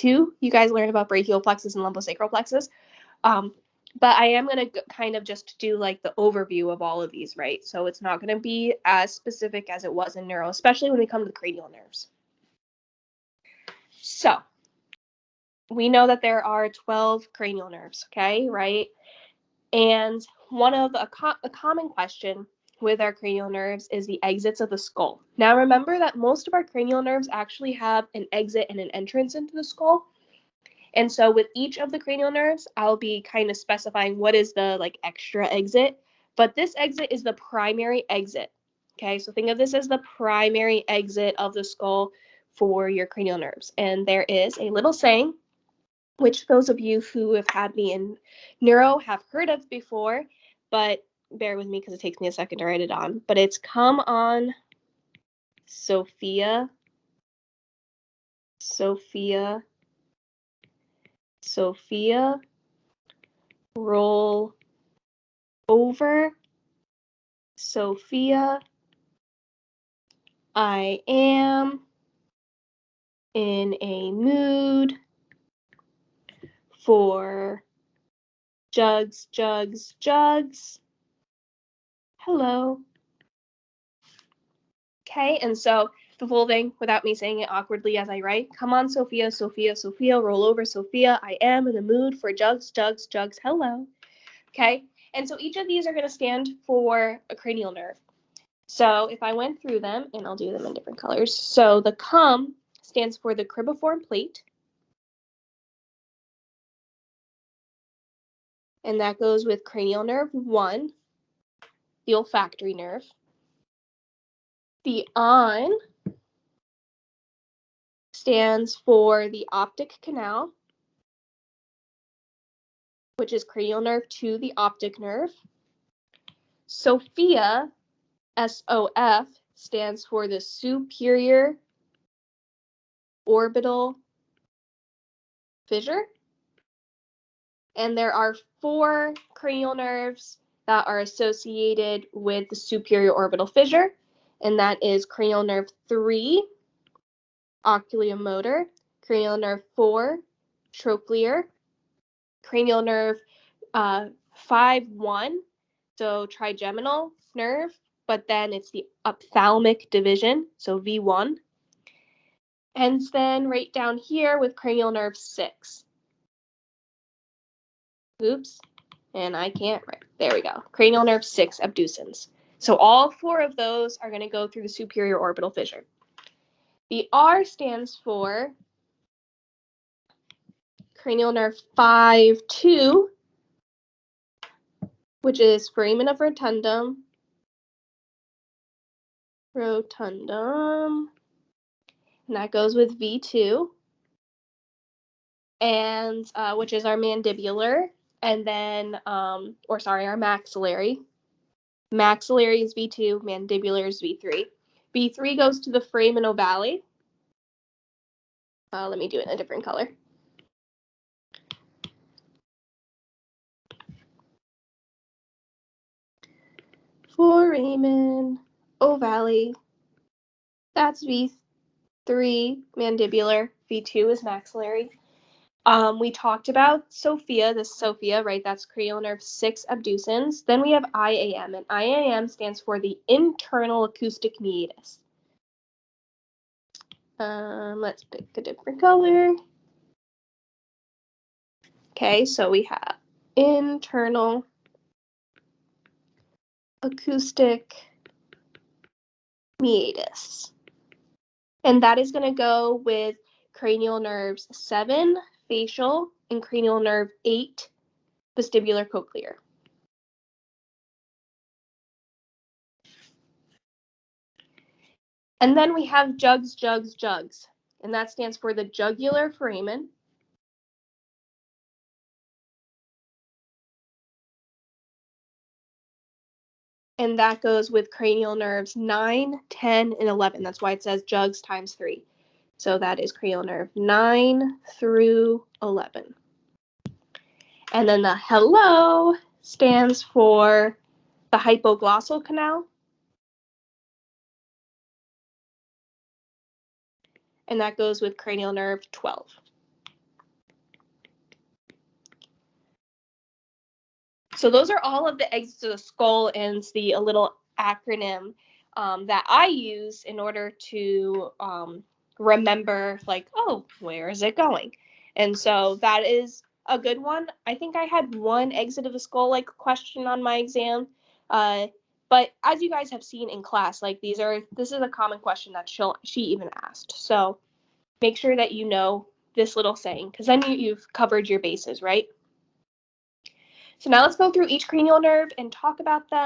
2, you guys learned about brachial plexus and lumbosacral plexus. But I am going to kind of just do like the overview of all of these, right? So it's not going to be as specific as it was in neuro, especially when we come to the cranial nerves. So we know that there are 12 cranial nerves, okay, right? And one of a common question with our cranial nerves is the exits of the skull. Now remember that most of our cranial nerves actually have an exit and an entrance into the skull. And so with each of the cranial nerves, I'll be kind of specifying what is the like extra exit, but this exit is the primary exit. Okay, so think of this as the primary exit of the skull for your cranial nerves. And there is a little saying, which those of you who have had me in neuro have heard of before, but bear with me because it takes me a second to write it on. But it's come on, Sophia, Sophia, Sophia, roll over, Sophia, I am in a mood for jugs, jugs, jugs. Hello. Okay, and so the full thing, without me saying it awkwardly as I write, come on, Sophia, Sophia, Sophia, roll over, Sophia, I am in the mood for jugs, jugs, jugs, hello. Okay, and so each of these are going to stand for a cranial nerve. So if I went through them, and I'll do them in different colors. So the CUM stands for the cribriform plate. And that goes with cranial nerve 1, the olfactory nerve. The ON stands for the optic canal, which is cranial nerve 2, the optic nerve. SOFIA, SOF, stands for the superior orbital fissure. And there are 4 cranial nerves that are associated with the superior orbital fissure, and that is cranial nerve 3, oculomotor, cranial nerve 4, trochlear, cranial nerve 5-1, so trigeminal nerve, but then it's the ophthalmic division, so V1. And then right down here with cranial nerve 6. Oops, and I can't write. There we go. Cranial nerve 6 abducens. So all 4 of those are going to go through the superior orbital fissure. The R stands for cranial nerve 5-2, which is foramen of rotundum. Rotundum. And that goes with V2. And which is our mandibular. And then, our maxillary. Maxillary is V2, mandibular is V3. V3 goes to the foramen ovale. Let me do it in a different color. Foramen ovale. That's V3, mandibular. V2 is maxillary. We talked about Sophia, this Sophia, right? That's cranial nerve 6 abducens. Then we have IAM, and IAM stands for the internal acoustic meatus. Let's pick a different color. Okay, so we have internal acoustic meatus. And that is going to go with cranial nerves 7, facial, and cranial nerve 8, vestibular cochlear. And then we have jugs, jugs, jugs. And that stands for the jugular foramen. And that goes with cranial nerves 9, 10, and 11. That's why it says jugs times 3. So that is cranial nerve 9 through 11. And then the hello stands for the hypoglossal canal. And that goes with cranial nerve 12. So those are all of the exits of the skull and the little acronym that I use in order to remember, like, oh, where is it going? And so that is a good one. I think I had one exit of the skull like question on my exam. But as you guys have seen in class, like this is a common question that she even asked. So make sure that you know this little saying, because then you've covered your bases, right? So now let's go through each cranial nerve and talk about them.